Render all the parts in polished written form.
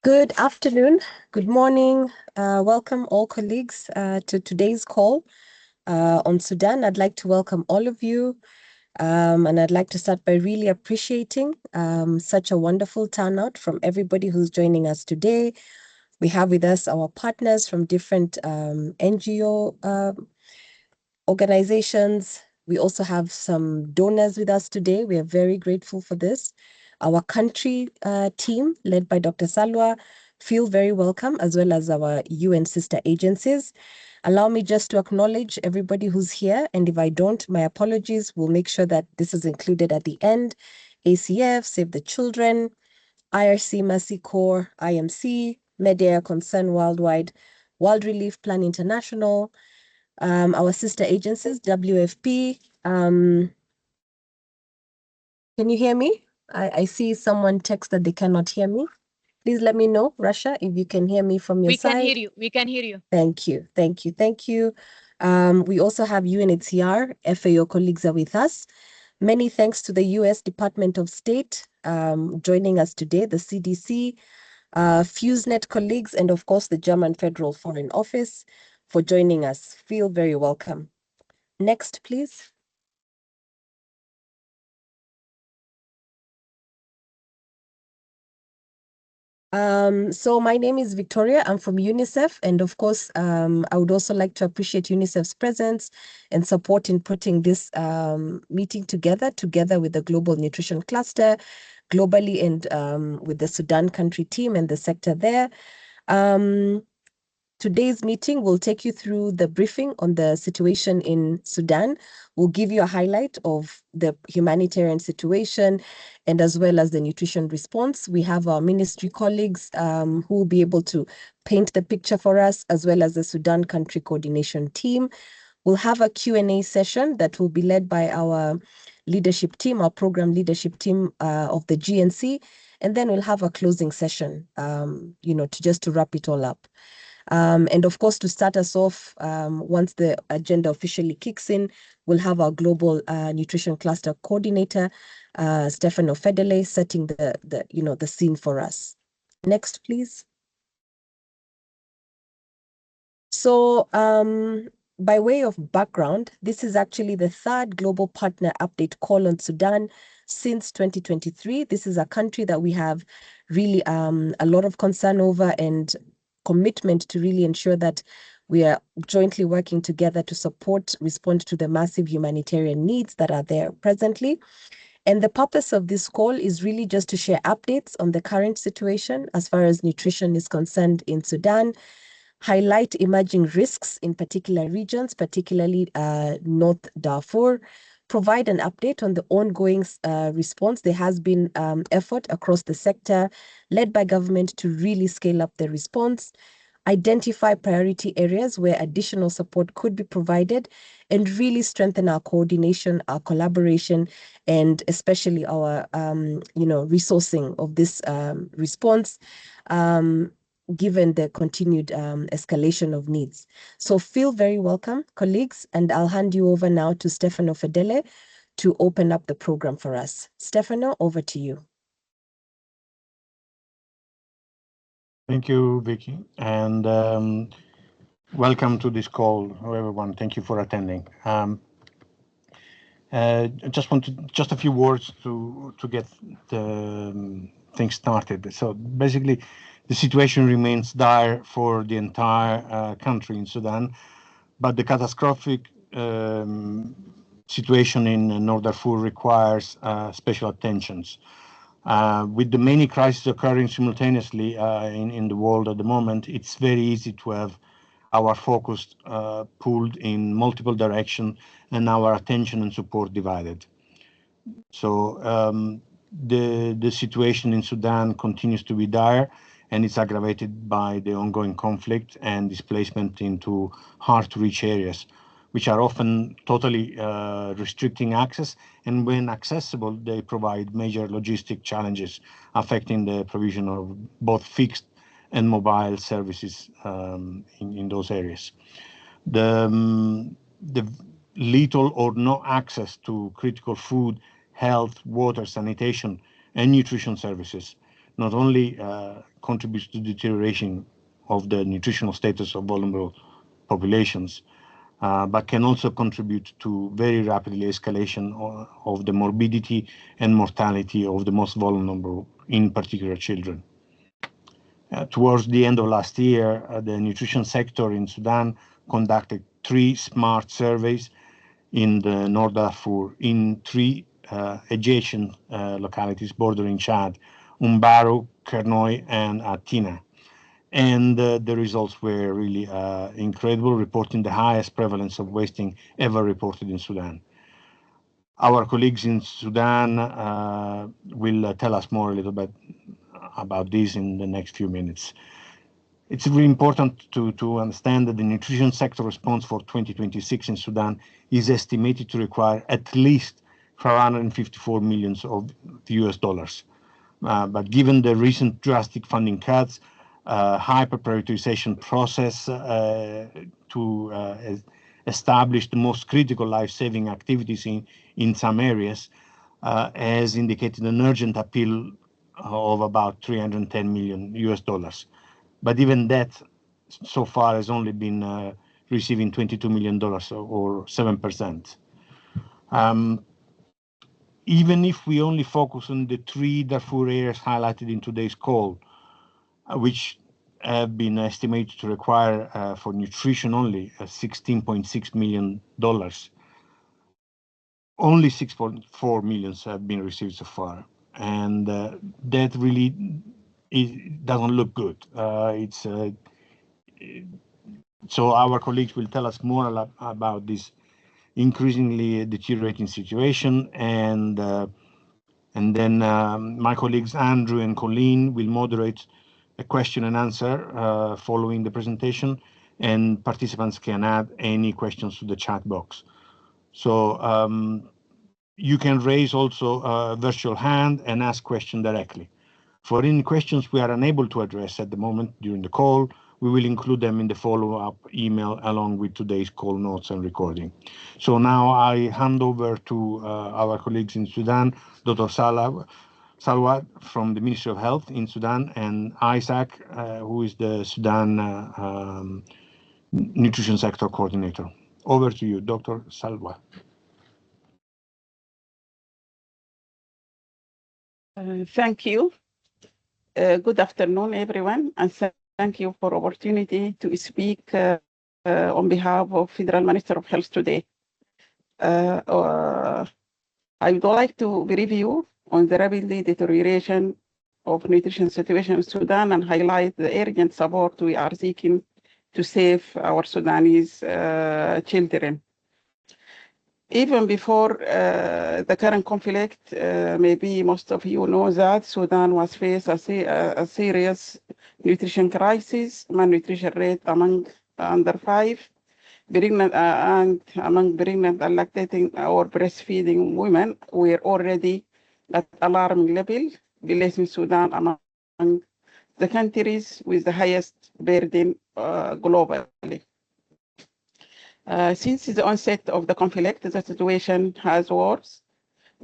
Good afternoon, good morning. Welcome all colleagues to today's call on Sudan. I'd like to welcome all of you, and I'd like to start by really appreciating such a wonderful turnout from everybody who's joining us today. We have with us our partners from different NGO organizations. We also have some donors with us today. We are very grateful for this. Our country team, led by Dr. Salwa, feel very welcome, as well as our UN sister agencies. Allow me just to acknowledge everybody who's here, and if I don't, my apologies. We'll make sure that this is included at the end. ACF, Save the Children, IRC, Mercy Corps, IMC, Medea, Concern Worldwide, World Relief Plan International, our sister agencies, WFP. Can you hear me? I see someone text that they cannot hear me. Please let me know, Russia, if you can hear me from your side. We can hear you. We can hear you. Thank you. Thank you. Thank you. We also have UNHCR, FAO colleagues are with us. Many thanks to the US Department of State joining us today, the CDC, FuseNet colleagues, and of course the German Federal Foreign Office for joining us. Feel very welcome. Next, please. So my name is Victoria. I'm from UNICEF, and of course, I would also like to appreciate UNICEF's presence and support in putting this meeting together with the Global Nutrition Cluster globally, and with the Sudan country team and the sector there. Today's meeting will take you through the briefing on the situation in Sudan. We'll give you a highlight of the humanitarian situation and as well as the nutrition response. We have our ministry colleagues who will be able to paint the picture for us, as well as the Sudan Country Coordination Team. We'll have a Q&A session that will be led by our leadership team, our program leadership team of the GNC, and then we'll have a closing session, to wrap it all up. And of course, to start us off, once the agenda officially kicks in, we'll have our global nutrition cluster coordinator, 𝗔𝗴𝗲, setting the scene for us. Next, please. So, by way of background, this is actually the third global partner update call on Sudan since 2023. This is a country that we have really a lot of concern over and commitment to really ensure that we are jointly working together to respond to the massive humanitarian needs that are there presently. And the purpose of this call is really just to share updates on the current situation as far as nutrition is concerned in Sudan, highlight emerging risks in particular regions, particularly North Darfur, provide an update on the ongoing response. There has been effort across the sector led by government to really scale up the response, identify priority areas where additional support could be provided, and really strengthen our coordination, our collaboration, and especially our resourcing of this response, given the continued escalation of needs. So feel very welcome, colleagues, and I'll hand you over now to 𝗔𝗴𝗲 to open up the program for us. Stefano, over to you. Thank you, Vicky, and welcome to this call, everyone. Thank you for attending. Just a few words to get the things started. So basically, the situation remains dire for the entire country in Sudan, but the catastrophic situation in North Darfur requires special attentions. With the many crises occurring simultaneously in the world at the moment, it's very easy to have our focus pulled in multiple directions and our attention and support divided. So the situation in Sudan continues to be dire, and it's aggravated by the ongoing conflict and displacement into hard-to-reach areas, which are often totally restricting access, and when accessible, they provide major logistic challenges affecting the provision of both fixed and mobile services in those areas. The little or no access to critical food, health, water, sanitation, and nutrition services not only contributes to deterioration of the nutritional status of vulnerable populations, but can also contribute to very rapidly escalation of the morbidity and mortality of the most vulnerable, in particular children. Towards the end of last year, the nutrition sector in Sudan conducted 3 smart surveys in the North Darfur in 3 adjacent localities bordering Chad, 𝗔𝗴𝗲𝗲, 𝗔𝗴𝗲𝗲, and Tina. And the results were really incredible, reporting the highest prevalence of wasting ever reported in Sudan. Our colleagues in Sudan will tell us more a little bit about this in the next few minutes. It's really important to understand that the nutrition sector response for 2026 in Sudan is estimated to require at least $454 million of US dollars. But given the recent drastic funding cuts, hyper-prioritization process to establish the most critical life-saving activities in some areas, has indicated an urgent appeal of about $310 million US dollars. But even that so far has only been receiving $22 million or 7%. Even if we only focus on the 3 Darfur areas highlighted in today's call, which have been estimated to require for nutrition only $16.6 million, only 6.4 million have been received so far. And that really doesn't look good. So our colleagues will tell us more about this increasingly deteriorating situation, and then my colleagues Andrew and Colleen will moderate a question and answer following the presentation, and participants can add any questions to the chat box. So you can raise also a virtual hand and ask questions directly. For any questions we are unable to address at the moment during the call, we will include them in the follow-up email along with today's call notes and recording. So now I hand over to our colleagues in Sudan, Dr. 𝗔𝗴𝗲𝗲 from the Ministry of Health in Sudan, and Isaac, who is the Sudan Nutrition Sector Coordinator. Over to you, Dr. 𝗔𝗴𝗲𝗲. Thank you. Good afternoon, everyone, and thank you for opportunity to speak on behalf of Federal Minister of Health today. I would like to brief you on the rapidly deterioration of nutrition situation in Sudan and highlight the urgent support we are seeking to save our Sudanese children. Even before the current conflict, maybe most of you know that Sudan was faced a serious nutrition crisis. Malnutrition rate among under 5, pregnant and among pregnant and lactating or breastfeeding women were already at alarming level, placing Sudan among the countries with the highest burden globally. Since the onset of the conflict, the situation has worsened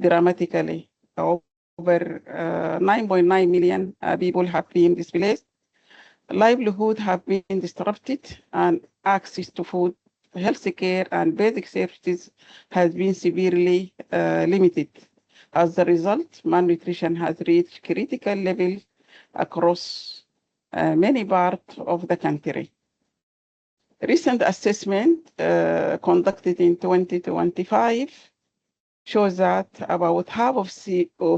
dramatically. Over 9.9 million people have been displaced. Livelihood have been disrupted, and access to food, health care, and basic services has been severely limited. As a result, malnutrition has reached critical levels across many parts of the country. Recent assessment conducted in 2025 shows that about half of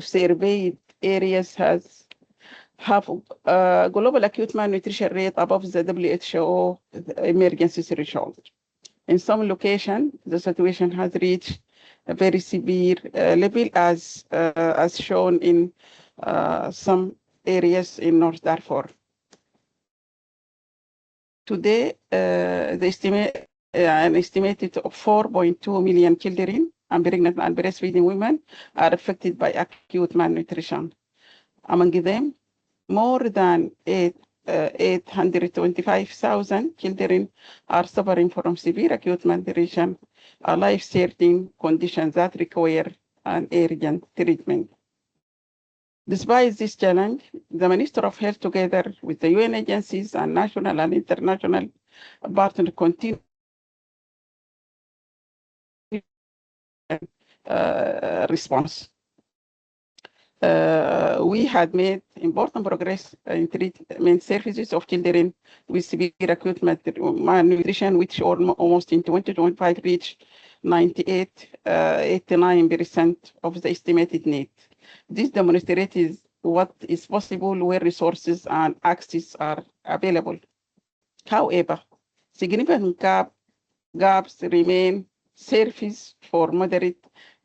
surveyed areas have global acute malnutrition rate above the WHO emergency threshold. In some locations, the situation has reached a very severe level, as shown in some areas in North Darfur. Today, an estimated of 4.2 million children and pregnant and breastfeeding women are affected by acute malnutrition. Among them, more than 825,000 children are suffering from severe acute malnutrition, a life-threatening condition that require an urgent treatment. Despite this challenge, the Minister of Health, together with the UN agencies and national and international partners, continue response. We had made important progress in treatment services of children with severe acute malnutrition, which almost in 2025 reached 89% of the estimated need. This demonstrates what is possible where resources and access are available. However, significant gaps remain. Services for moderate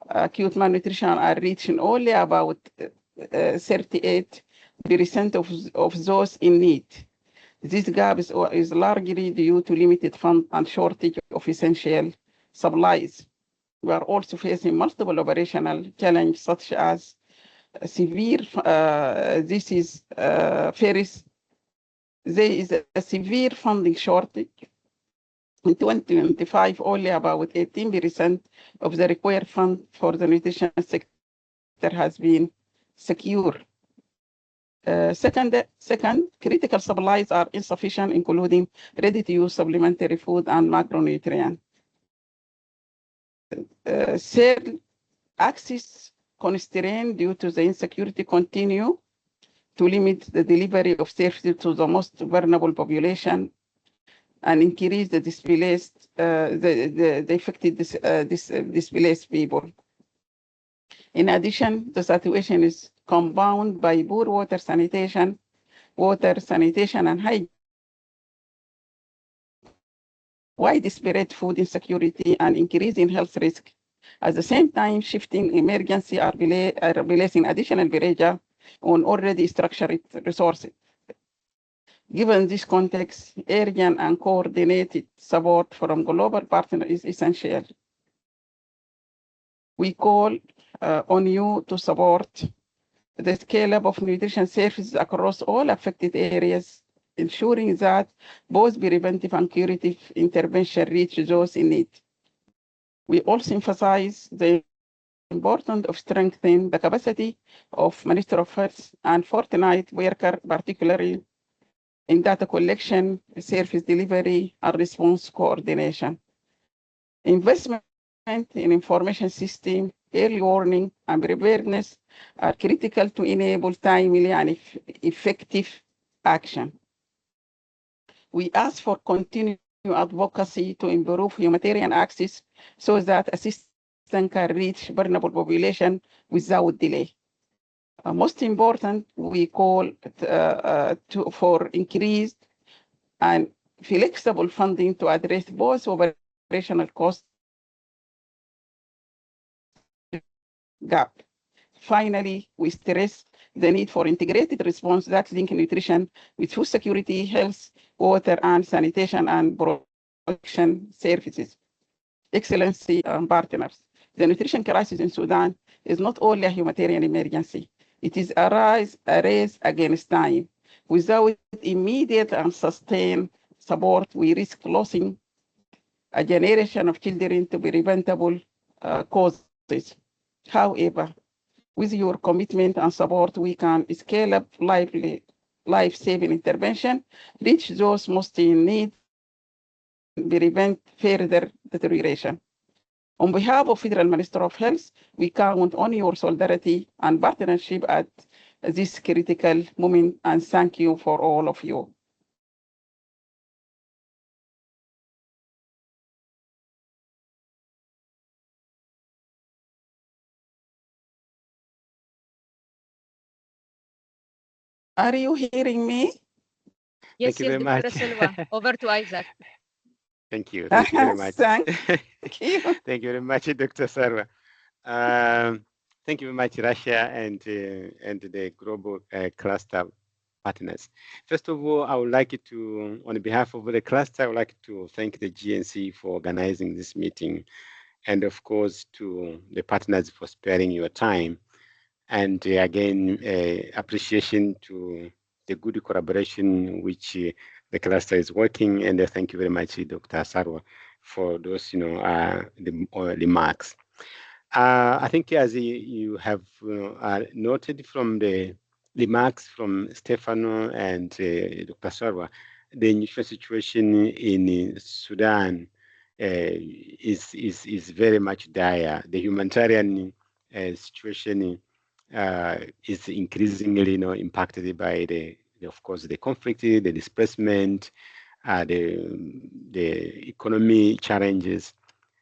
acute malnutrition are reaching only about 38% of those in need. This gap is largely due to limited funds and shortage of essential supplies. We are also facing multiple operational challenges, such as severe, there is a severe funding shortage. In 2025, only about 18% of the required fund for the nutrition sector has been secured. Second, critical supplies are insufficient, including ready-to-use supplementary food and macronutrients. Third, access constraints due to the insecurity continue to limit the delivery of services to the most vulnerable population and increase the displaced, the affected displaced people. In addition, the situation is compounded by poor water sanitation and hygiene, widespread food insecurity, and increasing health risk. At the same time, shifting emergency are placing additional pressure on already structured resources. Given this context, urgent and coordinated support from global partners is essential. We call on you to support the scale-up of nutrition services across all affected areas, ensuring that both preventive and curative intervention reach those in need. We also emphasize the importance of strengthening the capacity of Minister of Health and frontline workers, particularly in data collection, service delivery, and response coordination. Investment in information system, early warning, and preparedness are critical to enable timely and effective action. We ask for continued advocacy to improve humanitarian access so that assistance can reach vulnerable population without delay. Most important, we call for increased and flexible funding to address both operational costs gap. Finally, we stress the need for integrated response that link nutrition with food security, health, water, and sanitation and protection services. Excellency partners, the nutrition crisis in Sudan is not only a humanitarian emergency. It is a race against time. Without immediate and sustained support, we risk losing a generation of children to preventable causes. However, with your commitment and support, we can scale up life-saving intervention, reach those most in need, and prevent further deterioration. On behalf of Federal Minister of Health, we count on your solidarity and partnership at this critical moment, and thank you for all of you. Are you hearing me? Yes, Thank you very Dr. much. Silva. Over to Isaac. Thank you. Thank you very much. Thank you. Thank you very much, Dr. Sarwa. Thank you very much, Russia and the global cluster partners. First of all, I would like to, on behalf of the cluster, I would like to thank the GNC for organizing this meeting, and of course to the partners for sparing your time. And again, appreciation to the good collaboration which the cluster is working, and thank you very much, Dr. Sarwa, for those, the remarks. I think as you have noted from the remarks from Stefano and Dr. Sarwa, the nutrition situation in Sudan is very much dire. The humanitarian situation is increasingly impacted by of course, the conflict, the displacement, the economy challenges.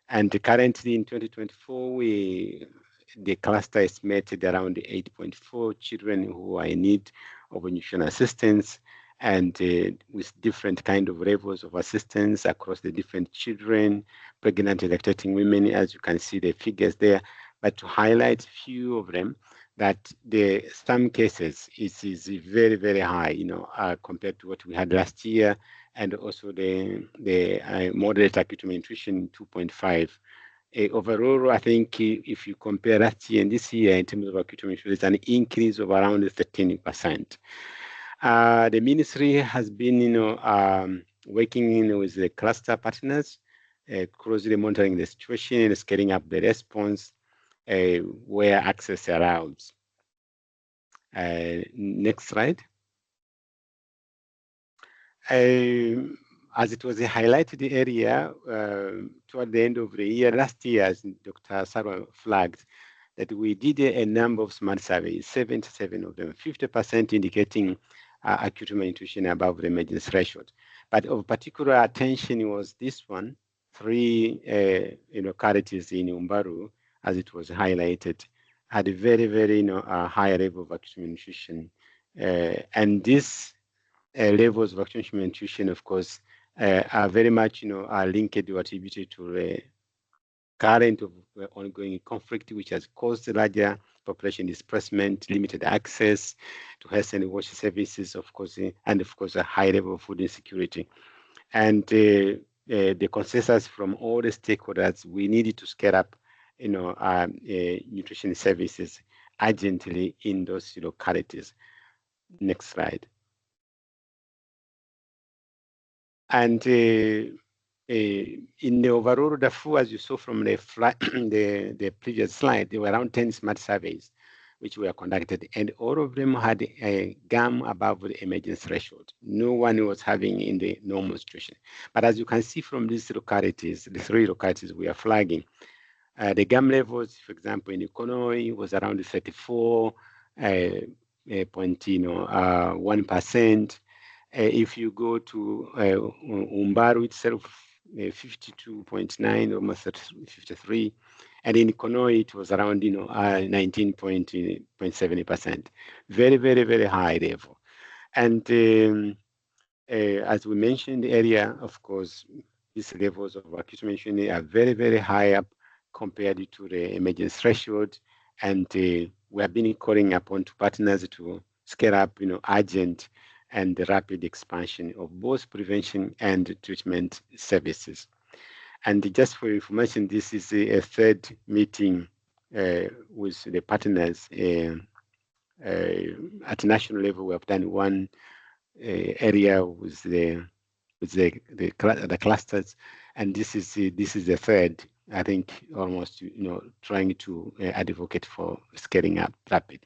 And currently in 2024, the cluster estimated around 8.4 children who are in need of nutrition assistance, and with different kind of levels of assistance across the different children, pregnant and lactating women, as you can see the figures there. But to highlight a few of them, that some cases is very, very high, compared to what we had last year, and also the moderate acute malnutrition 2.5. Overall, I think if you compare last year and this year in terms of acute malnutrition, there's an increase of around 13%. The ministry has been, working with the cluster partners, closely monitoring the situation and scaling up the response where access allows. Next slide. As it was a highlighted area toward the end of the year, last year, as Dr. Sarwa flagged, that we did a number of smart surveys, 77 of them, 50% indicating acute malnutrition above the emergency threshold. But of particular attention was this one, 3 localities in 𝗔𝗴𝗲, as it was highlighted, had a very, very high level of acute malnutrition. And these levels of acute malnutrition, of course, are very much are linked or attributed to the current of ongoing conflict, which has caused larger population displacement, limited access to health and water services, of course, and of course a high level of food insecurity. And the consensus from all the stakeholders, we needed to scale up nutrition services urgently in those localities. Next slide. And in the overall Darfur, as you saw from the previous slide, there were around 10 smart surveys which were conducted, and all of them had a GAM above the emergency threshold. No one was having in the normal situation. But as you can see from these localities, the 3 localities we are flagging, the GAM levels, for example, in Ikonoyi was around 34.1%. If you go to 𝗔𝗴𝗲 itself, 52.9, almost 53, and in 𝗔𝗴𝗲 it was around 19.7%. Very, very, very high level. And as we mentioned earlier, of course, these levels of acute malnutrition are very, very high up compared to the emergency threshold, and we have been calling upon to partners to scale up, urgent and the rapid expansion of both prevention and treatment services. And just for information, this is a 3rd meeting with the partners at national level. We have done one area with the clusters, and this is the 3rd. I think almost trying to advocate for scaling up rapid.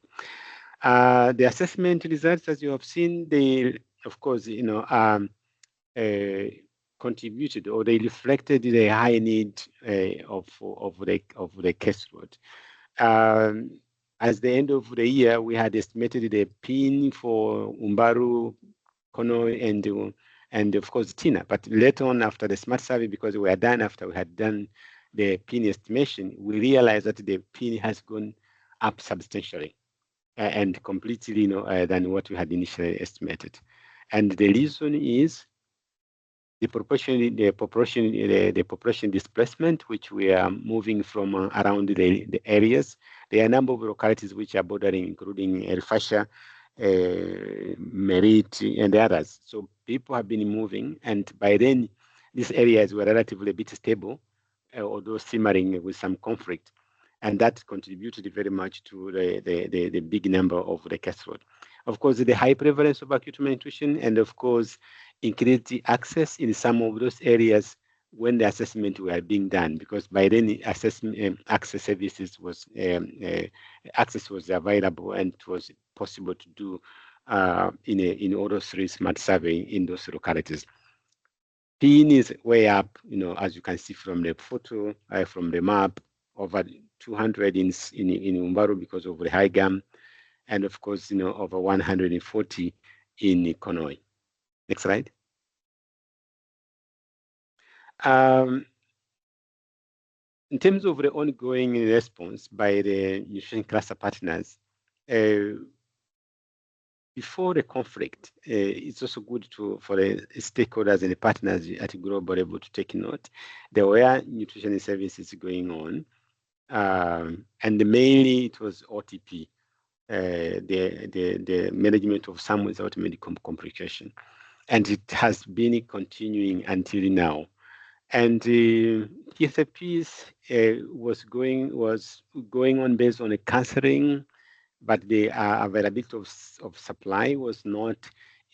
The assessment results, as you have seen, they, of course, contributed, or they reflected the high need of the caseload. As the end of the year, we had estimated the PIN for 𝗔𝗲𝗲, 𝗔𝗴𝗲, and of course TINA. But later on, after the smart survey, because we had done the PIN estimation, we realized that the PIN has gone up substantially and completely than what we had initially estimated. And the reason is the population displacement, which we are moving from around the areas. There are a number of localities which are bordering, including 𝗲𝗲𝗲, Merit, and the others. So people have been moving, and by then these areas were relatively a bit stable, although simmering with some conflict. And that contributed very much to the big number of the caseload. Of course, the high prevalence of acute malnutrition, and of course, increased access in some of those areas when the assessment were being done, because by then assessment access services was access was available, and it was possible to do in all those 3 smart survey in those localities. PIN is way up, as you can see from the photo, from the map, over 200 in 𝗔𝗴𝗲 because of the high gum, and of course, over 140 in Konoi. Next slide. In terms of the ongoing response by the nutrition cluster partners, before the conflict, it's also good for the stakeholders and the partners at global level to take note. There were nutrition services going on, and mainly it was OTP, the management of some without medical complication, and it has been continuing until now. And TSFPs was going on based on a counseling, but the availability of supply was not,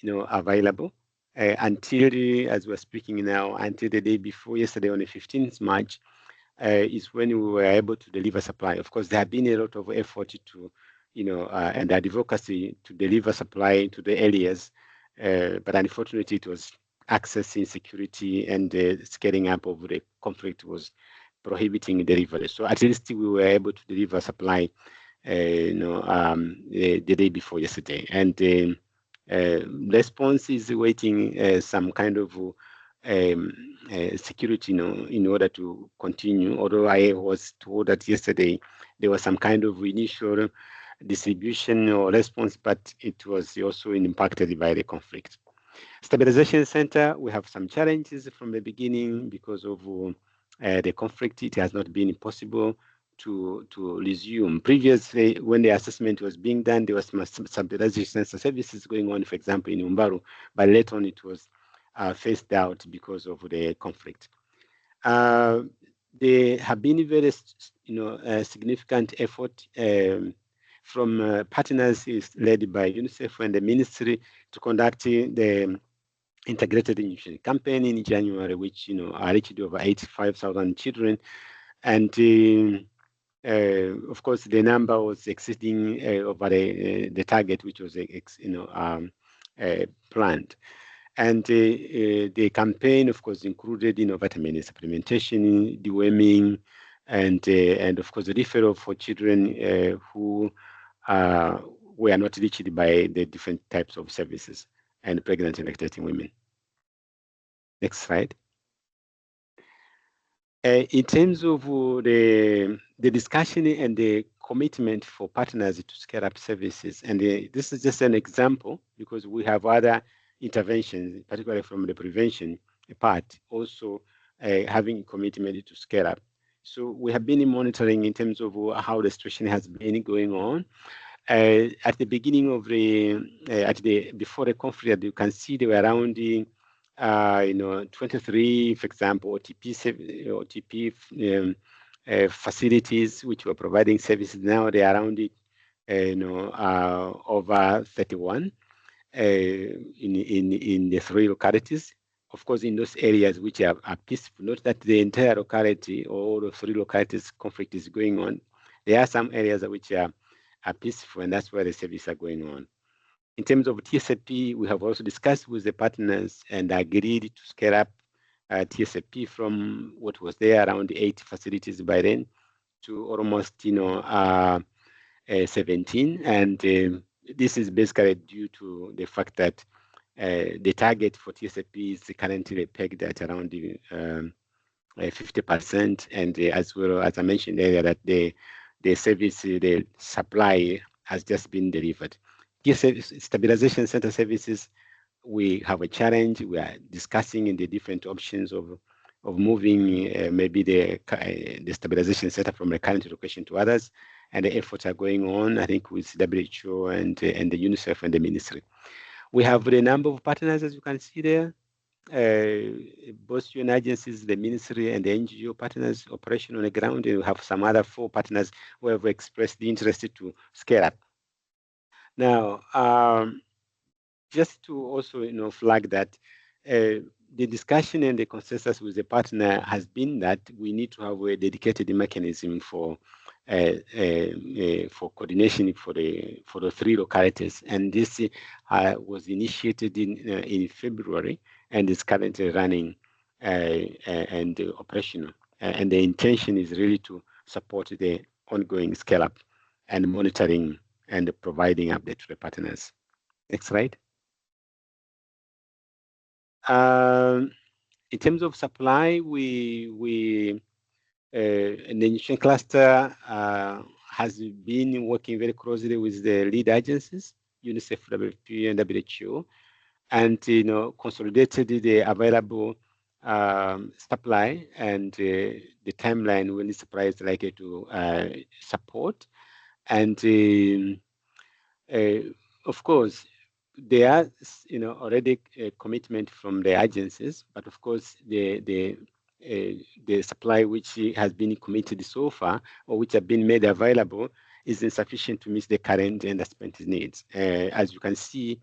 available until, as we're speaking now, until the day before yesterday on the 15th March, is when we were able to deliver supply. Of course, there have been a lot of effort to, and advocacy to deliver supply to the areas, but unfortunately it was access insecurity and the scaling up of the conflict was prohibiting delivery. So at least we were able to deliver supply, the day before yesterday. And response is waiting some kind of security, in order to continue. Although I was told that yesterday there was some kind of initial distribution or response, but it was also impacted by the conflict. Stabilization Center, we have some challenges from the beginning because of the conflict. It has not been possible to resume. Previously, when the assessment was being done, there was some stabilization services going on, for example, in 𝗔𝗲𝗲, but later on it was phased out because of the conflict. There have been very, significant effort from partners is led by UNICEF and the ministry to conduct the integrated nutrition campaign in January, which reached over 85,000 children, and of course the number was exceeding over the target, which was planned. And the campaign, of course, included vitamin supplementation, deworming, and of course the referral for children who were not reached by the different types of services, and pregnant and lactating women. Next slide. In terms of the discussion and the commitment for partners to scale up services, and this is just an example because we have other interventions, particularly from the prevention part, also having commitment to scale up. So we have been monitoring in terms of how the situation has been going on. At the beginning of before the conflict, you can see they were around 23, for example, OTP facilities which were providing services. Now they are around over 31 in the 3 localities. Of course, in those areas which are peaceful, not that the entire locality or all the 3 localities conflict is going on. There are some areas which are peaceful, and that's where the services are going on. In terms of TSFP, we have also discussed with the partners and agreed to scale up TSFP from what was there around 8 facilities by then to almost 17, and this is basically due to the fact that the target for TSFP is currently pegged at around 50%, and as well as I mentioned earlier, that the service, the supply has just been delivered. Stabilization center services, we have a challenge. We are discussing in the different options of moving maybe the stabilization center from the current location to others, and the efforts are going on, I think, with WHO and the UNICEF and the ministry. We have the number of partners, as you can see there, both UN agencies, the ministry, and the NGO partners operation on the ground, and we have some other 4 partners who have expressed the interest to scale up. Now, just to also flag that the discussion and the consensus with the partner has been that we need to have a dedicated mechanism for coordination for the 3 localities, and this was initiated in February and is currently running and operational. And the intention is really to support the ongoing scale-up and monitoring and providing update to the partners. Next slide. In terms of supply, the nutrition cluster has been working very closely with the lead agencies, UNICEF, WFP, and WHO, and consolidated the available supply and the timeline when the supply is likely to support. And of course, there are already a commitment from the agencies, but of course the supply which has been committed so far or which have been made available is insufficient to meet the current and expected needs. As you can see,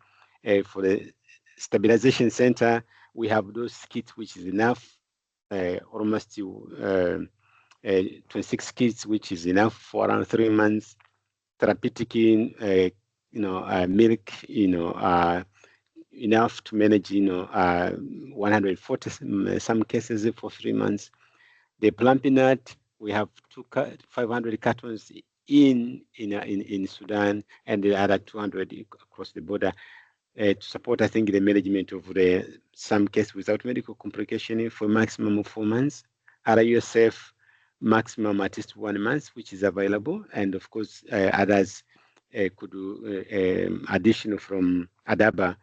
for the stabilization center, we have those kits which is enough, almost 26 kits, which is enough for around 3 months. Therapeutic milk, enough to manage, 140 some cases for 3 months. The plumpy nut, we have 500 cartons in Sudan, and the other 200 across the border to support, I think, the management of some cases without medical complication for maximum of 4 months. RUSF maximum at least 1 month, which is available, and of course others could do additional from Adaba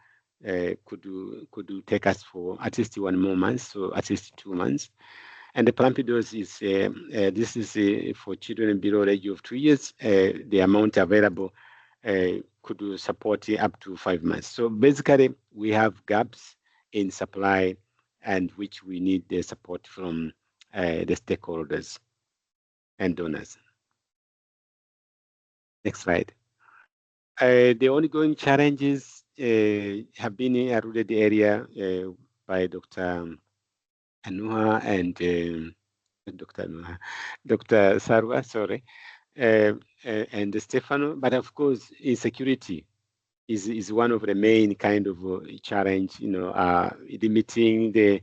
could take us for at least 1 more month, so at least 2 months. And the plumpy dose is this is for children below the age of 2 years. The amount available could support up to 5 months. So basically, we have gaps in supply, and which we need the support from the stakeholders and donors. Next slide. The ongoing challenges have been alluded the area by Dr. Anuha and Dr. Sarwa, sorry, and Stefano. But of course, insecurity is one of the main kind of challenge. Limiting the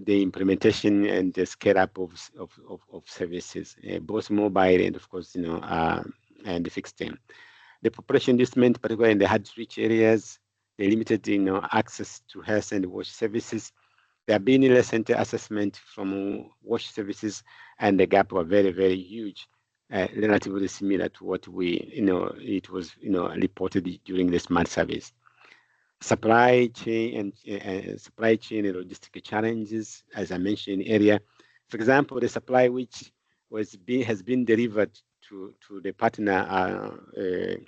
implementation and the scale up of services, both mobile and of course, and the fixed term. The population displacement, particularly in the hard-to-reach areas, the limited, access to health and wash services. There have been recent assessment from wash services, and the gap were very, very huge, relatively similar to what it was, reported during the SMART surveys. Supply chain and logistic challenges, as I mentioned earlier. For example, the supply which has been delivered to the partner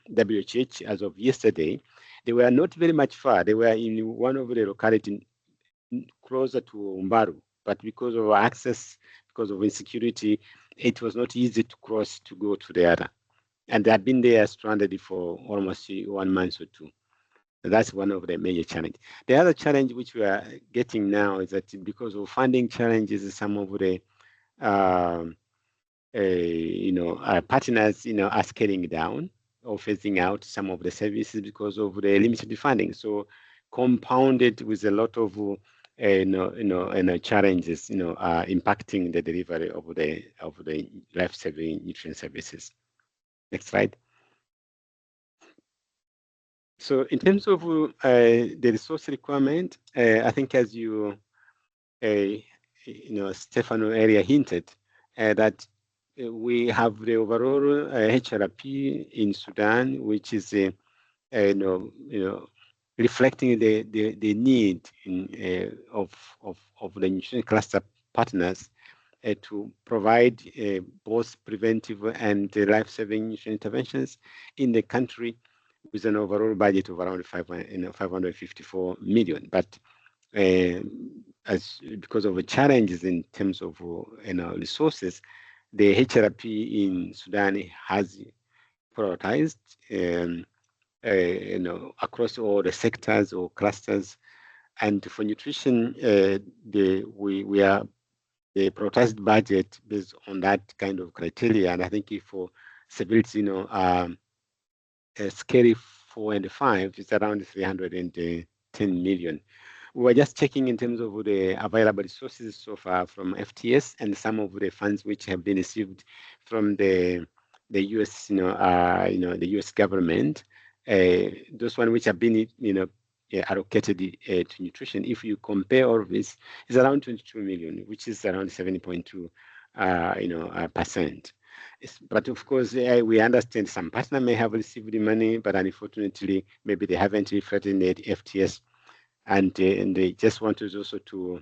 WHH as of yesterday, they were not very much far. They were in one of the localities closer to Umbaru, but because of access, because of insecurity, it was not easy to cross to go to the other. And they have been there stranded for almost 1 month or 2. That's one of the major challenges. The other challenge which we are getting now is that because of funding challenges, some of the partners, are scaling down or phasing out some of the services because of the limited funding. So compounded with a lot of challenges, impacting the delivery of the life-saving nutrient services. Next slide. So in terms of the resource requirement, I think as Stefano earlier hinted, that we have the overall HRP in Sudan, which is reflecting the need of the nutrition cluster partners to provide both preventive and life-saving nutrition interventions in the country, with an overall budget of around 554 million. But because of the challenges in terms of resources, the HRP in Sudan has prioritized across all the sectors or clusters And for nutrition, we are the prioritized budget based on that kind of criteria. And I think if for stability, scale 4 and 5 is around 310 million. We were just checking in terms of the available resources so far from FTS and some of the funds which have been received from the US, the US government. Those ones which have been, allocated to nutrition. If you compare all of this, it's around 22 million, which is around 7.2, percent. But of course, we understand some partner may have received the money, but unfortunately, maybe they haven't reflected in the FTS, and they just want us also to,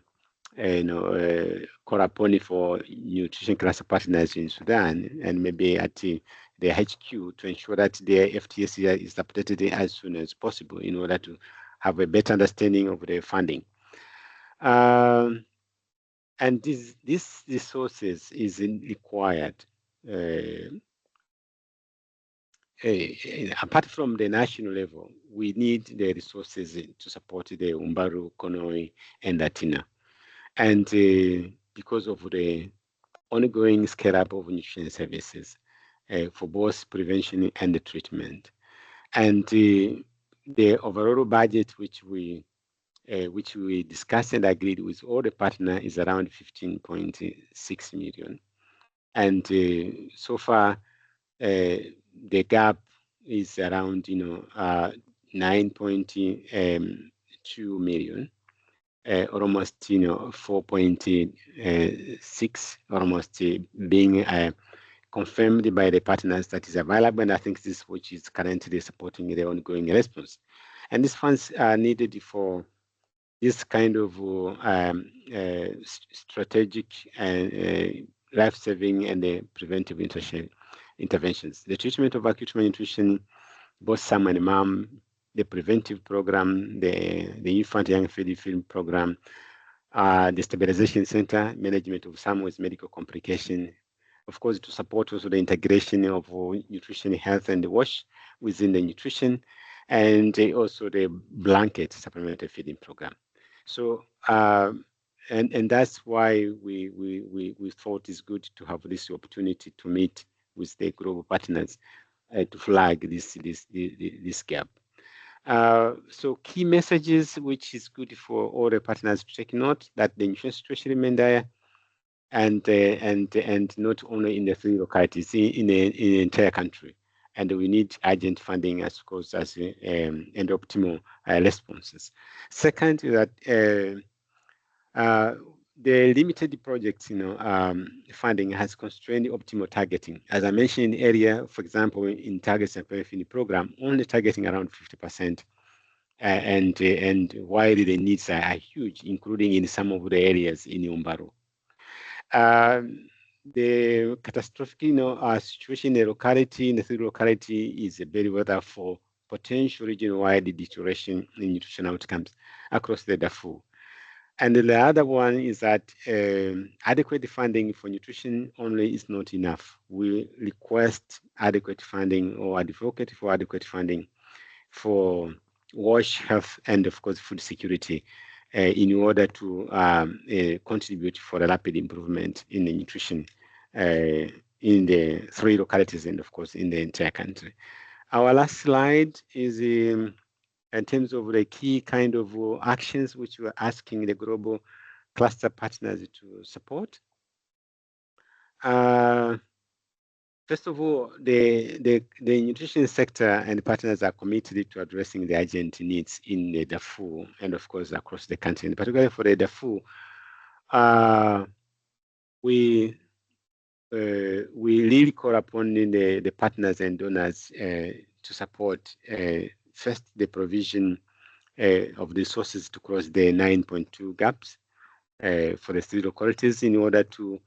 call upon it for nutrition cluster partners in Sudan and maybe at the HQ to ensure that their FTS is updated as soon as possible in order to have a better understanding of the funding. And these resources is required. Apart from the national level, we need the resources to support the 𝗔𝗴𝗲, Konoi, and Atina. And because of the ongoing scale up of nutrition services for both prevention and the treatment. And the overall budget which we discussed and agreed with all the partners is around 15.6 million. And so far, the gap is around 9.2 million, almost 4.6, almost being confirmed by the partners that is available, and I think this which is currently supporting the ongoing response. And these funds are needed for this kind of strategic and life-saving and preventive interventions. The treatment of acute malnutrition, both SAM and MAM, the preventive program, the infant young feeding program, the stabilization center, management of SAM with medical complication, of course, to support also the integration of nutrition, health, and WASH within the nutrition, and also the blanket supplementary feeding program. So, and that's why we thought it's good to have this opportunity to meet with the global partners to flag this gap. So key messages, which is good for all the partners to take note, that the nutrition situation remains dire, and not only in the 3 localities, in the entire country. And we need urgent funding as course as and optimal responses. Second, that the limited projects, funding has constrained optimal targeting. As I mentioned earlier, for example, in targets and prevention program, only targeting around 50%, and while the needs are huge, including in some of the areas in 𝗔𝗴𝗲. The catastrophic, situation in the locality, in the 3 locality, is a very weather for potential region-wide deterioration in nutrition outcomes across the Darfur. And the other one is that adequate funding for nutrition only is not enough. We request adequate funding or advocate for adequate funding for WASH, health, and of course food security in order to contribute for a rapid improvement in the nutrition in the 3 localities and of course in the entire country. Our last slide is in terms of the key kind of actions which we're asking the global cluster partners to support. First of all, the nutrition sector and partners are committed to addressing the urgent needs in the Darfur and of course across the country. And particularly for the Darfur, we really call upon the partners and donors to support first the provision of the resources to cross the 9.2 gaps for the 3 localities in order to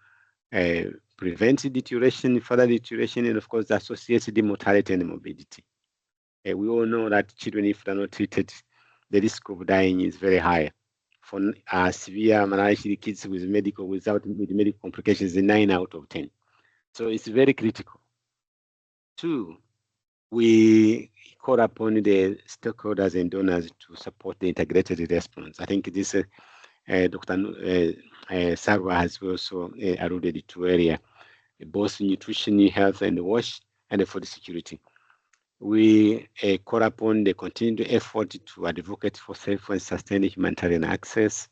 prevent deterioration, further deterioration, and of course the associated mortality and morbidity. We all know that children, if they're not treated, the risk of dying is very high. For severe malnutrition, kids with medical complications is 9 out of 10. So it's very critical. 2, we call upon the stakeholders and donors to support the integrated response. I think this Dr. 𝗔𝗴𝗲 has also alluded to earlier, both nutrition, health, and wash, and food security. We call upon the continued effort to advocate for safe and sustained humanitarian access,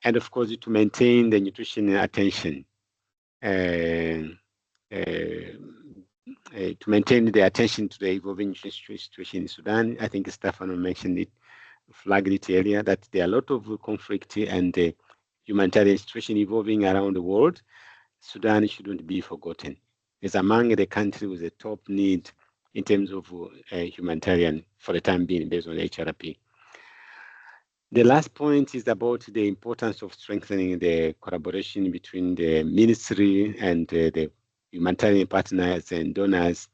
and of course to maintain the nutrition attention, to maintain the attention to the evolving nutrition situation in Sudan. I think Stefano mentioned it, flagged it earlier, that there are a lot of conflict and humanitarian situation evolving around the world. Sudan shouldn't be forgotten. It's among the countries with the top need in terms of humanitarian for the time being based on HRP. The last point is about the importance of strengthening the collaboration between the ministry and the humanitarian partners and donors.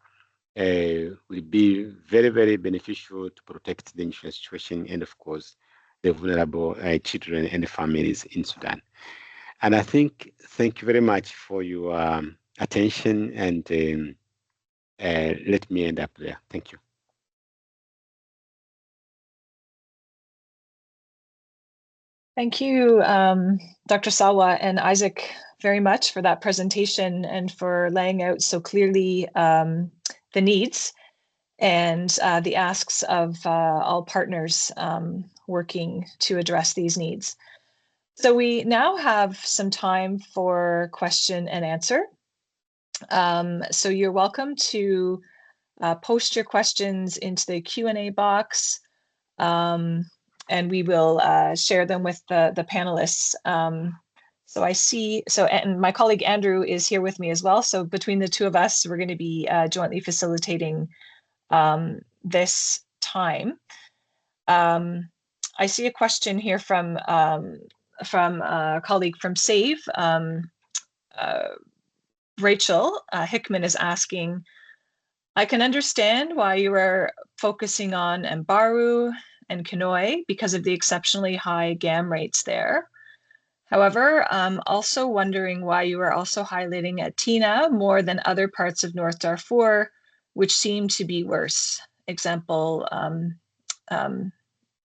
Will be very, very beneficial to protect the nutrition situation and, of course, the vulnerable children and families in Sudan. And I think, thank you very much for your attention, and let me end up there. Thank you. Thank you, Dr. 𝗔𝗲𝗲 and Isaac, very much for that presentation and for laying out so clearly the needs and the asks of all partners working to address these needs. So we now have some time for question and answer. So you're welcome to post your questions into the Q&A box, and we will share them with the panelists. So I see, and my colleague Andrew is here with me as well. So between the two of us, we're going to be jointly facilitating this time. I see a question here from a colleague from SAVE. 𝗔𝗴𝗲𝗲 is asking, I can understand why you are focusing on 𝗔𝗴𝗲𝗲 and 𝗔𝗴𝗲 because of the exceptionally high GAM rates there. However, I'm also wondering why you are also highlighting 𝗔𝗃𝗏 more than other parts of North Darfur, which seem to be worse. Example,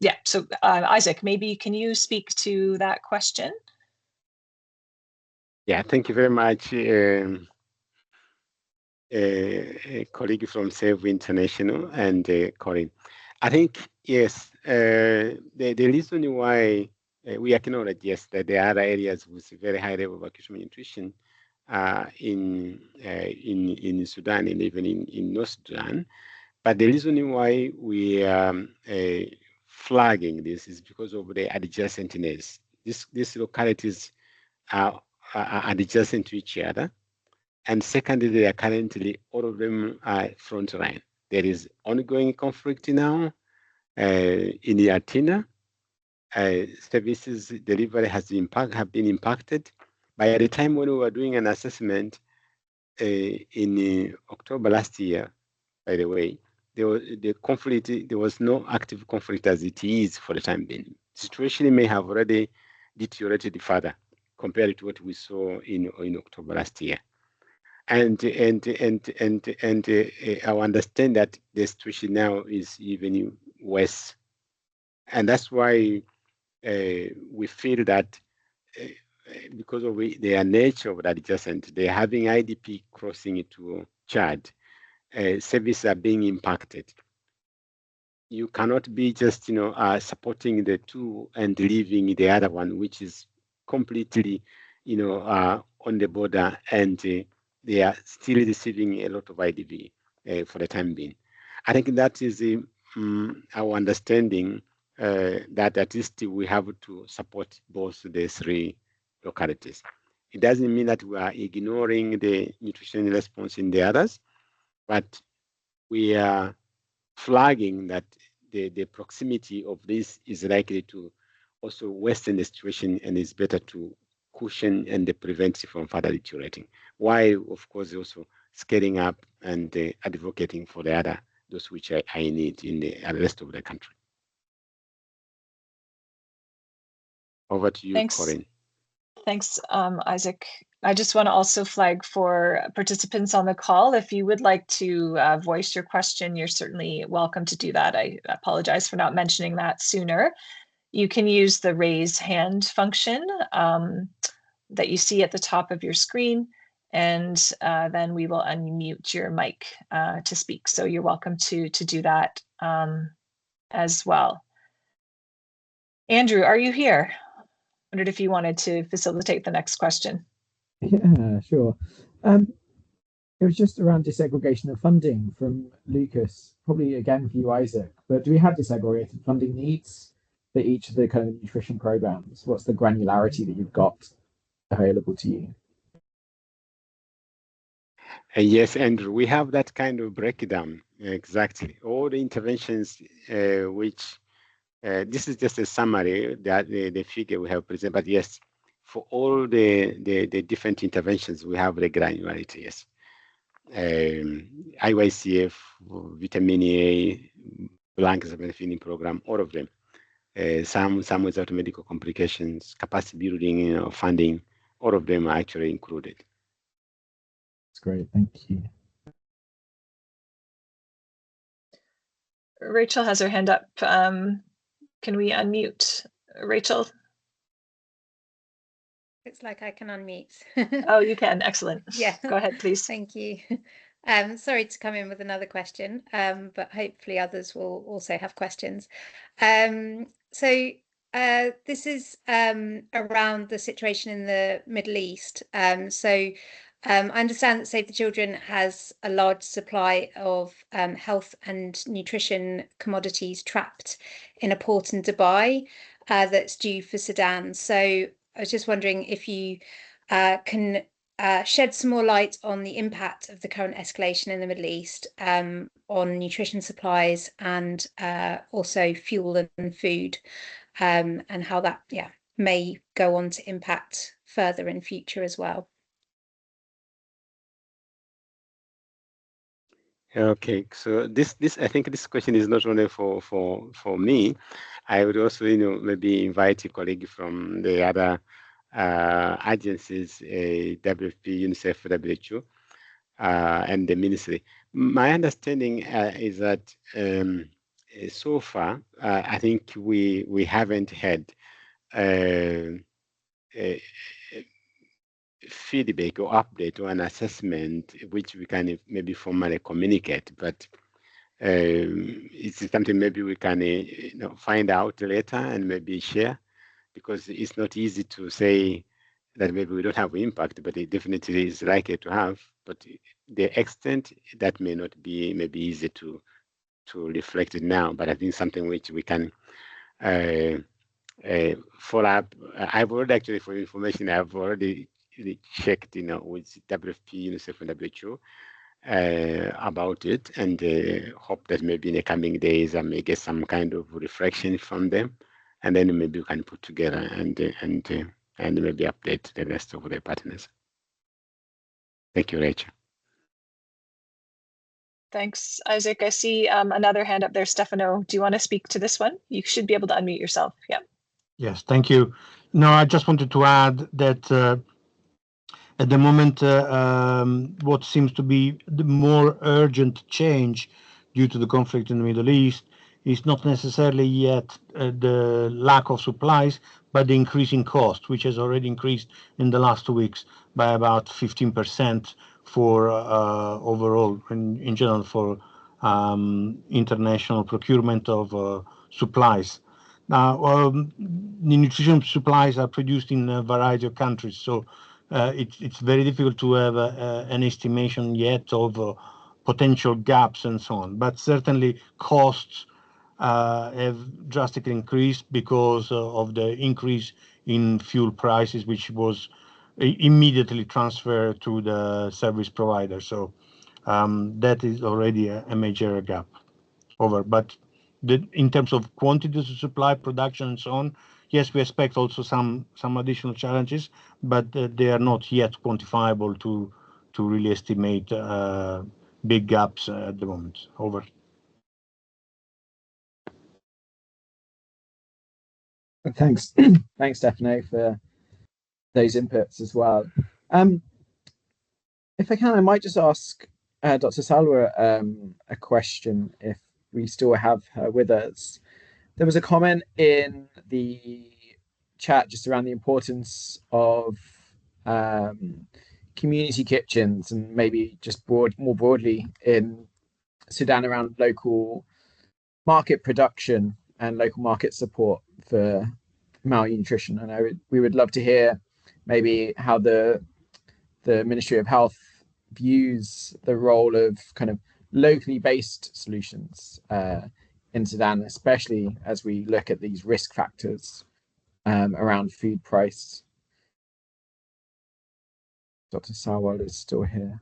yeah, so Isaac, maybe can you speak to that question? Yeah, thank you very much, a colleague from SAVE International and Corinne. I think, yes, the reason why we acknowledge, yes, that there are areas with very high level of acute malnutrition in Sudan and even in North Sudan. But the reason why we are flagging this is because of the adjacentness. These localities are adjacent to each other. And secondly, they are currently, all of them are front line. There is ongoing conflict now in Yatina. Services delivery have been impacted. By the time when we were doing an assessment in October last year, by the way, there was no active conflict as it is for the time being. The situation may have already deteriorated further compared to what we saw in October last year. And I understand that the situation now is even worse. And that's why we feel that because of their nature of the adjacent, they're having IDP crossing into Chad, services are being impacted. You cannot be just, supporting the two and leaving the other one, which is completely, on the border, and they are still receiving a lot of IDP for the time being. I think that is our understanding that at least we have to support both the three localities. It doesn't mean that we are ignoring the nutrition response in the others, but we are flagging that the proximity of this is likely to also worsen the situation, and it's better to cushion and prevent it from further deteriorating, while of course also scaling up and advocating for the other, those which I need in the rest of the country. Over to you, Thanks. Corinne. Thanks, Isaac. I just want to also flag for participants on the call, if you would like to voice your question, you're certainly welcome to do that. I apologize for not mentioning that sooner. You can use the raise hand function that you see at the top of your screen, and then we will unmute your mic to speak. So you're welcome to do that as well. Andrew, are you here? I wondered if you wanted to facilitate the next question. Yeah, sure. It was just around disaggregation of funding from Lucas, probably again for you, Isaac. But do we have disaggregated funding needs for each of the kind of nutrition programs? What's the granularity that you've got available to you? Yes, Andrew, we have that kind of breakdown, exactly. All the interventions which, this is just a summary, that the figure we have presented, but yes, for all the different interventions, we have the granularity, yes. IYCF, vitamin A, blankets feeding program, all of them. Some without medical complications, capacity building, funding, all of them are actually included. That's great, thank you. Rachel has her hand up. Can we unmute Rachel? It's like I can unmute. Oh, you can. Excellent. Yeah. Go ahead, please. Thank you. Sorry to come in with another question, but hopefully others will also have questions. So this is around the situation in the Middle East. I understand that Save the Children has a large supply of health and nutrition commodities trapped in a port in Dubai that's due for Sudan. So I was just wondering if you can shed some more light on the impact of the current escalation in the Middle East on nutrition supplies and also fuel and food, and how that may go on to impact further in future as well. Okay, so this I think this question is not only for me. I would also maybe invite a colleague from the other agencies, WFP, UNICEF, WHO, and the ministry. My understanding is that so far I think we haven't had feedback or update or an assessment which we can maybe formally communicate, but it's something maybe we can find out later and maybe share, because it's not easy to say that maybe we don't have impact, but it definitely is likely to have. But the extent that may not be maybe easy to reflect it now, but I think something which we can follow up. I've already actually, for information, I've already checked, with WFP, UNICEF, and WHO about it, and hope that maybe in the coming days I may get some kind of reflection from them, and then maybe we can put together and maybe update the rest of the partners. Thank you, Rachel. Thanks, Isaac. I see another hand up there. Stefano, do you want to speak to this one? You should be able to unmute yourself. Yeah. Yes, thank you. No, I just wanted to add that at the moment, what seems to be the more urgent change due to the conflict in the Middle East is not necessarily yet the lack of supplies, but the increasing cost, which has already increased in the last 2 weeks by about 15% for overall, in general, for international procurement of supplies. Now, the nutrition supplies are produced in a variety of countries, so it's very difficult to have an estimation yet of potential gaps and so on. But certainly costs have drastically increased because of the increase in fuel prices, which was immediately transferred to the service provider. So that is already a major gap over. But in terms of quantities of supply, production, and so on, yes, we expect also some additional challenges, but they are not yet quantifiable to really estimate big gaps at the moment. Over. Thanks, thanks, Stefano, for those inputs as well. If I can, I might just ask Dr. 𝗔𝗲𝗲 a question if we still have her with us. There was a comment in the chat just around the importance of community kitchens and maybe just more broadly in Sudan around local market production and local market support for malnutrition. And we would love to hear maybe how the Ministry of Health views the role of kind of locally based solutions in Sudan, especially as we look at these risk factors around food price. Dr. 𝗔𝗲𝗲 is still here.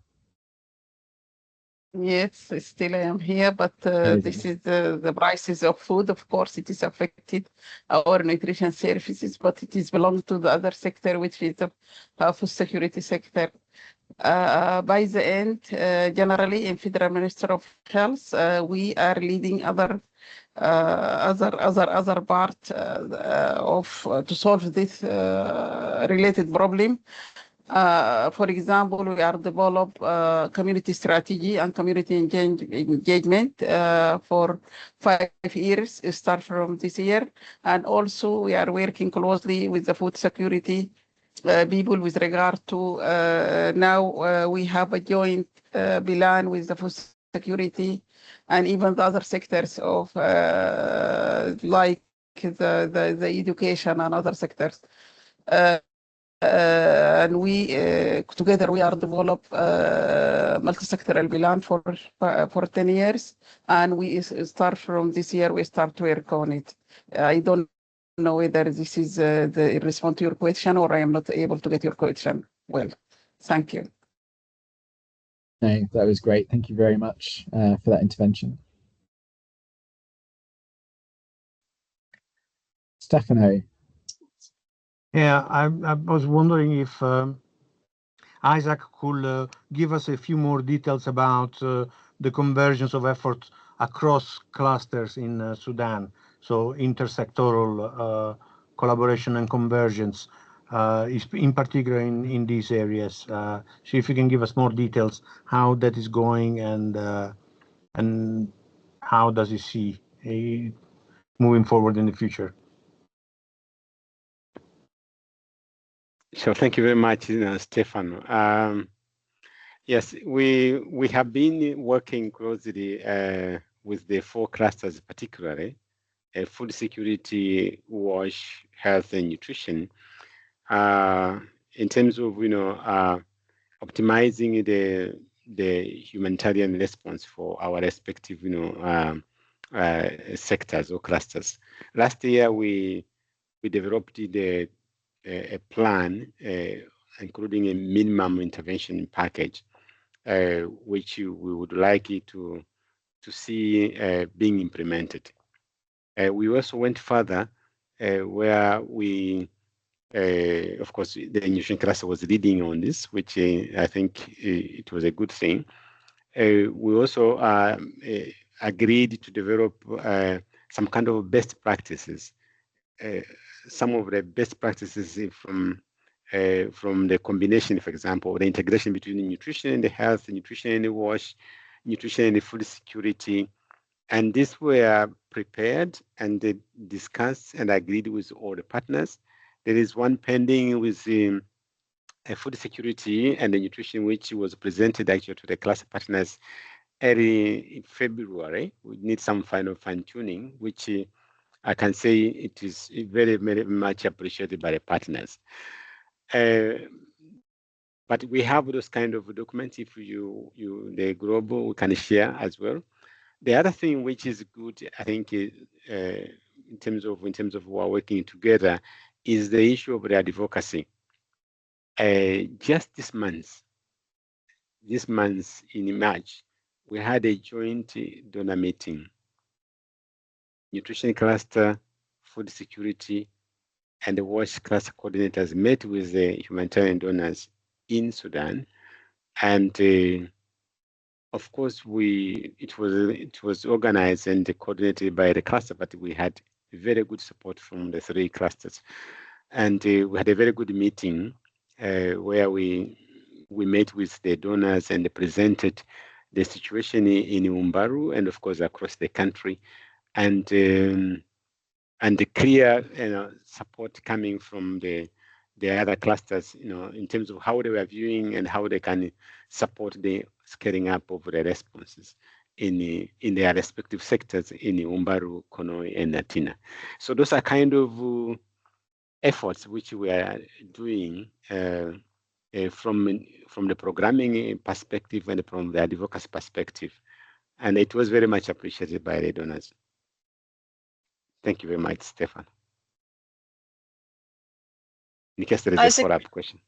Yes, still I am here, but this is the prices of food. Of course, it is affected our nutrition services, but it is belongs to the other sector, which is the food security sector. By the end, generally in Federal Minister of Health, we are leading other part to solve this related problem. For example, we are develop community strategy and community engagement for 5 years, start from this year. And also we are working closely with the food security people with regard to now we have a joint plan with the food security and even the other sectors of like the education and other sectors. And we together we are develop multi-sectoral plan for 10 years, and we start from this year. We start to work on it. I don't know whether this is the response to your question or I am not able to get your question well. Thank you. No, that was great. Thank you very much for that intervention. Stefano. Yeah, I was wondering if Isaac could give us a few more details about the convergence of efforts across clusters in Sudan. So intersectoral collaboration and convergence, in particular in these areas. So if you can give us more details, how that is going and how does you see moving forward in the future? So thank you very much, Stefano. Yes, we have been working closely with the 4 clusters, particularly food security, wash, health, and nutrition, in terms of optimizing the humanitarian response for our respective sectors or clusters. Last year we developed a plan, including a minimum intervention package, which we would like it to see being implemented. We also went further, where we, of course, the nutrition cluster was leading on this, which I think it was a good thing. We also agreed to develop some kind of best practices. Some of the best practices from the combination, for example, the integration between the nutrition and the health, the nutrition and the wash, nutrition and the food security. And these were prepared and discussed and agreed with all the partners. There is one pending with the food security and the nutrition, which was presented actually to the cluster partners early in February. We need some final fine-tuning, which I can say it is very, very much appreciated by the partners. But we have those kind of documents. If the global, we can share as well. The other thing which is good, I think, in terms of our working together, is the issue of the advocacy. Just this month in March, we had a joint donor meeting. Nutrition cluster, food security, and the WASH cluster coordinators met with the humanitarian donors in Sudan, and of course it was organized and coordinated by the cluster, but we had very good support from the 3 clusters. And we had a very good meeting where we met with the donors and presented the situation in 𝗔𝗴𝗲 and of course across the country, and the clear support coming from the other clusters, in terms of how they were viewing and how they can support the scaling up of the responses in their respective sectors in 𝗔𝗴𝗲, Konoe, and Natina. So those are kind of efforts which we are doing from the programming perspective and from the advocacy perspective, and it was very much appreciated by the donors. Thank you very much, Stefan. In case there is a follow-up question.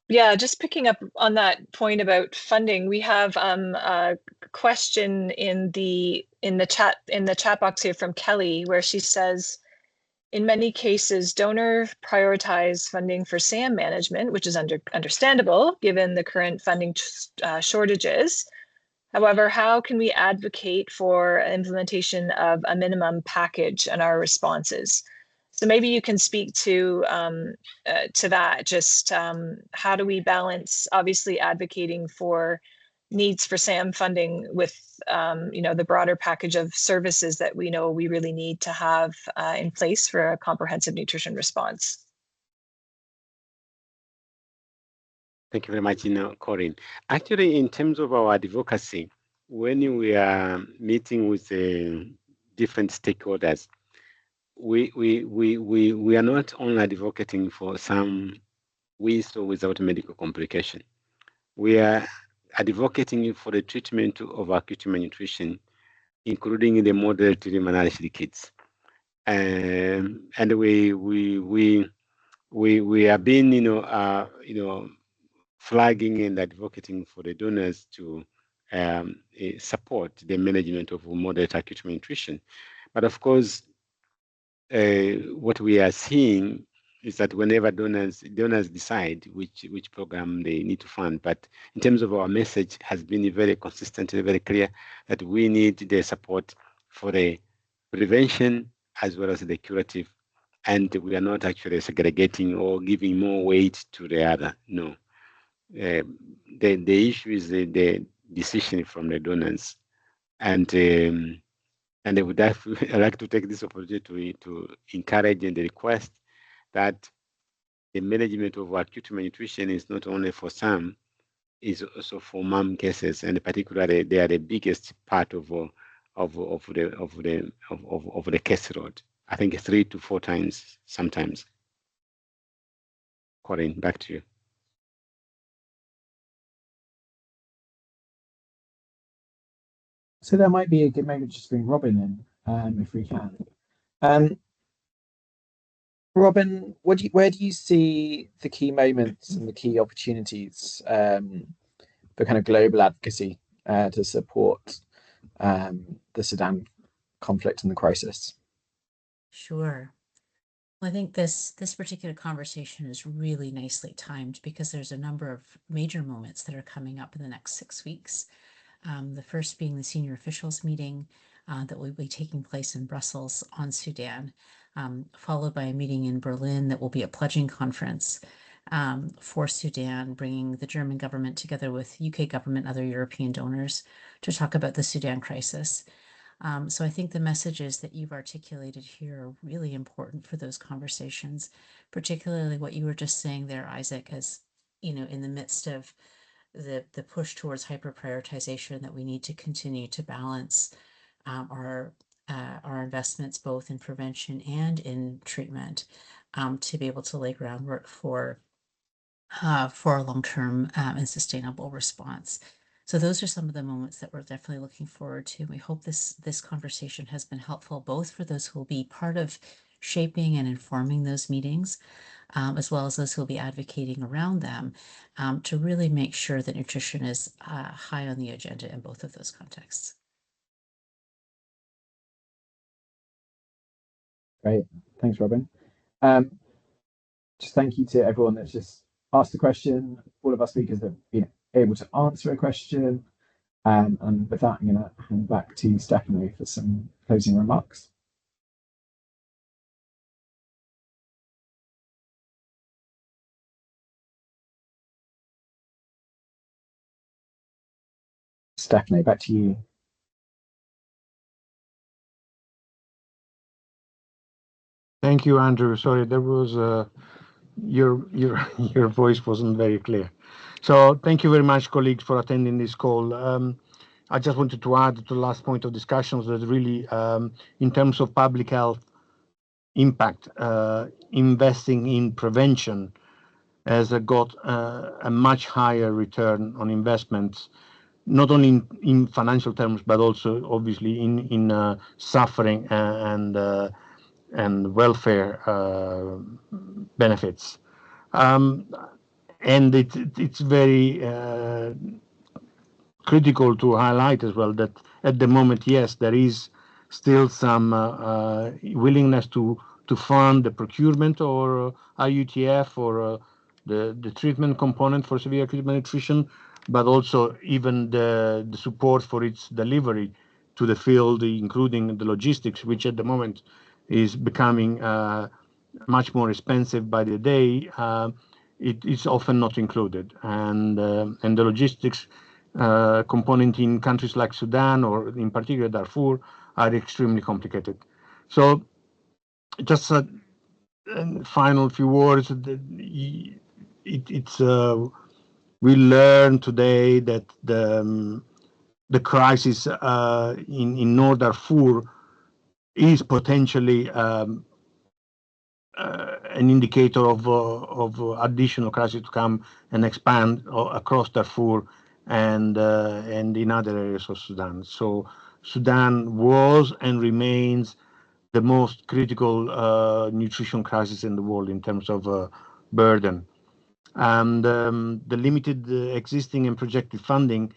Yeah, just picking up on that point about funding, we have a question in the chat box here from Kelly, where she says, in many cases, donors prioritize funding for SAM management, which is understandable given the current funding shortages. However, how can we advocate for implementation of a minimum package and our responses? So maybe you can speak to that. Just how do we balance, obviously, advocating for needs for SAM funding with the broader package of services that we know we really need to have in place for a comprehensive nutrition response? Thank you very much, Corinne. Actually, in terms of our advocacy, when we are meeting with different stakeholders, we are not only advocating for some with or without medical complication. We are advocating for the treatment of acute malnutrition, including the moderately malnourished kids. And we have been, flagging and advocating for the donors to support the management of moderate acute malnutrition. But of course, what we are seeing is that whenever donors decide which program they need to fund, but in terms of our message has been very consistent and very clear that we need the support for the prevention as well as the curative, and we are not actually segregating or giving more weight to the other. No. The issue is the decision from the donors, and I would like to take this opportunity to encourage and request that the management of acute malnutrition is not only for some, is also for mom cases, and particularly they are the biggest part of the caseload. I think 3 to 4 times sometimes. Corinne, back to you. So there might be a good moment just bring Robin in, if we can. Robin, where do you see the key moments and the key opportunities for kind of global advocacy to support the Sudan conflict and the crisis? Sure. Well, I think this particular conversation is really nicely timed because there's a number of major moments that are coming up in the next 6 weeks. The first being the senior officials meeting that will be taking place in Brussels on Sudan, followed by a meeting in Berlin that will be a pledging conference for Sudan, bringing the German government together with UK government and other European donors to talk about the Sudan crisis. So I think the messages that you've articulated here are really important for those conversations, particularly what you were just saying there, Isaac, as in the midst of the push towards hyper-prioritization, that we need to continue to balance our investments both in prevention and in treatment to be able to lay groundwork for a long-term and sustainable response. So those are some of the moments that we're definitely looking forward to. We hope this conversation has been helpful both for those who will be part of shaping and informing those meetings, as well as those who will be advocating around them, to really make sure that nutrition is high on the agenda in both of those contexts. Great, thanks, Robin. Just thank you to everyone that's just asked a question, all of our speakers that have been able to answer a question. And with that, I'm going to hand back to Stephanie for some closing remarks. Stephanie, back to you. Thank you, Andrew. Sorry, there was your voice wasn't very clear. So thank you very much, colleagues, for attending this call. I just wanted to add to the last point of discussions that really, in terms of public health impact, investing in prevention has got a much higher return on investments, not only in financial terms, but also obviously in suffering and welfare benefits. And it's very critical to highlight as well that at the moment, yes, there is still some willingness to fund the procurement or IUTF or the treatment component for severe acute malnutrition, but also even the support for its delivery to the field, including the logistics, which at the moment is becoming much more expensive by the day. It is often not included, and the logistics component in countries like Sudan or in particular Darfur are extremely complicated. So just a final few words. We learned today that the crisis in North Darfur is potentially an indicator of additional crisis to come and expand across Darfur and in other areas of Sudan. So Sudan was and remains the most critical nutrition crisis in the world in terms of burden. And the limited existing and projected funding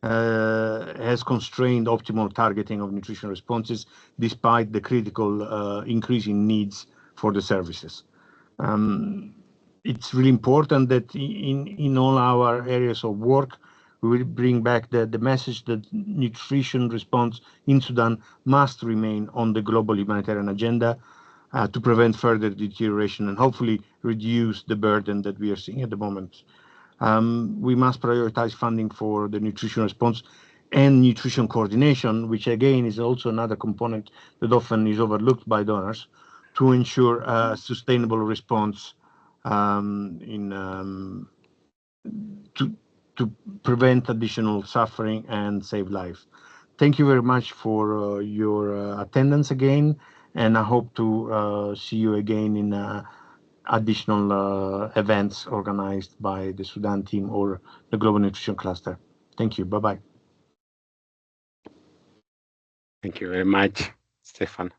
has constrained optimal targeting of nutrition responses despite the critical increase in needs for the services. It's really important that in all our areas of work, we will bring back the message that nutrition response in Sudan must remain on the global humanitarian agenda to prevent further deterioration and hopefully reduce the burden that we are seeing at the moment. We must prioritize funding for the nutrition response and nutrition coordination, which again is also another component that often is overlooked by donors, to ensure a sustainable response to prevent additional suffering and save lives. Thank you very much for your attendance again, and I hope to see you again in additional events organized by the Sudan team or the Global Nutrition Cluster. Thank you. Bye-bye. Thank you very much, Stefan.